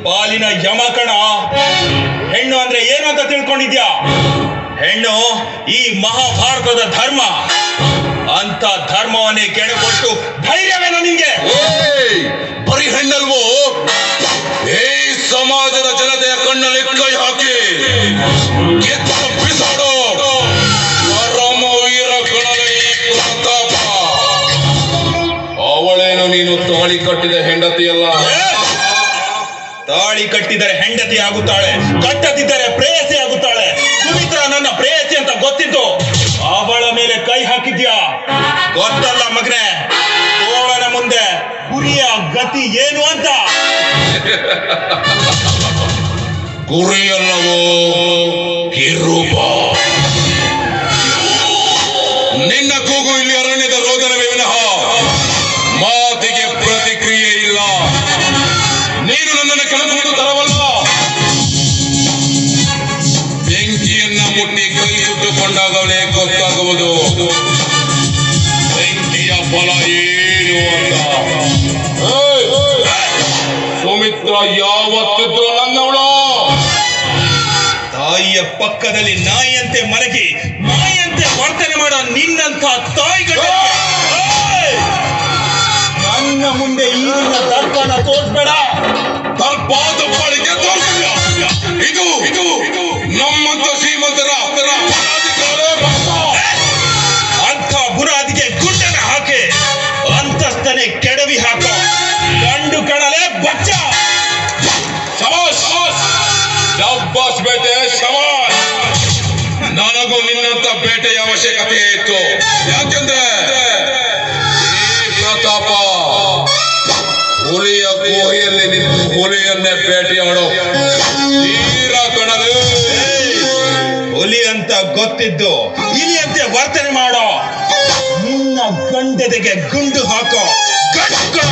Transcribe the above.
ಪಾಲಿನ ಯಮಕಣ. ಹೆಣ್ಣು ಅಂದ್ರೆ ಏನು ಅಂತ ತಿಳ್ಕೊಂಡಿದ್ಯಾ? ಹೆಣ್ಣು ಈ ಮಹಾಭಾರತದ ಧರ್ಮ. ಅಂತ ಧರ್ಮವನ್ನೇ ಕೆಣಕೊಟ್ಟು ಧೈರ್ಯವೇನೋ ನಿಂಗೆ? ಬರೀ ಹೆಣ್ಣಲ್ವೋ, ಈ ಸಮಾಜದ ಜನತೆಯ ಕಣ್ಣಲ್ಲಿ ಕೈ ಹಾಕಿ ಬಿಸಾಡೋ ಪರಮವೀರ ಕಣಲೆ ಪ್ರತಾಪ. ಅವಳೇನು ನೀನು ತಾಳಿ ಕಟ್ಟಿದ ಹೆಂಡತಿಯಲ್ಲ. ತಾಳಿ ಕಟ್ಟಿದರೆ ಹೆಂಡತಿ ಆಗುತ್ತಾಳೆ, ಕಟ್ಟದಿದ್ದರೆ ಪ್ರೇಯಸಿ ಆಗುತ್ತಾಳೆ. ಸುಮಿತ್ರಾ ನನ್ನ ಪ್ರೇಯಸಿ ಅಂತ ಗೊತ್ತಿದ್ದು ಅವಳ ಮೇಲೆ ಕೈ ಹಾಕಿದ್ಯಾ? ಗೊತ್ತಲ್ಲ ಮಗನೇ, ತೋಳನ ಮುಂದೆ ಗುರಿಯ ಗತಿ ಏನು ಅಂತ. ಗುರಿಯಲ್ಲವೋ ಕಿರುಬ. ನಿನ್ನ ಕೂಗು ಇಲ್ಲಿ ಅರಣ್ಯದ ರೋದನವೇ ವಿನಃ ಮಾತಿಗೆ ಪ್ರತಿಕ್ರಿಯೆ ಇಲ್ಲ. ನೀನು ನನ್ನನ್ನು ಕಳೆದುಕೊಂಡು ತರವಲ್ಲ. ಬೆಂಕಿಯನ್ನ ಮುಟ್ಟಿ ಕೈ ಸುಟ್ಟುಕೊಂಡಾಗಲೇ ಗೊತ್ತಾಗುವುದು ಬೆಂಕಿಯ ಫಲ ಏನು ಅಂತ. ಸುಮಿತ್ರ ಯಾವತ್ತಿದ್ರು ನನ್ನವಳು. ತಾಯಿಯ ಪಕ್ಕದಲ್ಲಿ ನಾಯಿಯಂತೆ ಮಲಗಿ ನಾಯಿಯಂತೆ ವರ್ತನೆ ಮಾಡೋ ನಿನ್ನಂತ ತಾಯಿಗಳು ನನ್ನ ಮುಂದೆ ಈಗಿನ ದರ್ಪಣ ತೋರಿಸ್ಬೇಡ. ದರ್ಪ ದಪ್ಪಳಿಗೆ ತೋರಿಸಿಲ್ಲ. ಇದು ನಮ್ಮಂತ ಶ್ರೀಮಂತರ ಅಂಥ ಬುರಾದಿಗೆ ಗುಂಡನ ಹಾಕಿ ಅಂತಸ್ತನೆ ಕೆಡವಿ ಹಾಕೋ ಗಂಡು ಕಣಲೆ ಬಚ್ಚ. ಶಬಾಷ್ ಶಬಾಷ್ ಬೇಟೆ ಶಬಾಷ್. ನನಗೂ ನಿನ್ನಂತ ಬೇಟೆಯ ಅವಶ್ಯಕತೆ ಇತ್ತು. ಯಾಕೆಂದ್ರೆ ಈ ಪ್ರತಾಪ ಹುಲಿಯ ಗುಹೆಯಲ್ಲಿ ನಿಂತು ಹುಲಿಯನ್ನೇ ಭೇಟಿಯಾಡೋ ತೀರ ಕಣದು. ಹುಲಿ ಅಂತ ಗೊತ್ತಿದ್ದು ಇಲಿಯಂತೆ ವರ್ತನೆ ಮಾಡೋ ನಿನ್ನ ಗಂಡದೆಗೆ ಗುಂಡು ಹಾಕೋ ಗಂಡು ಕಣ.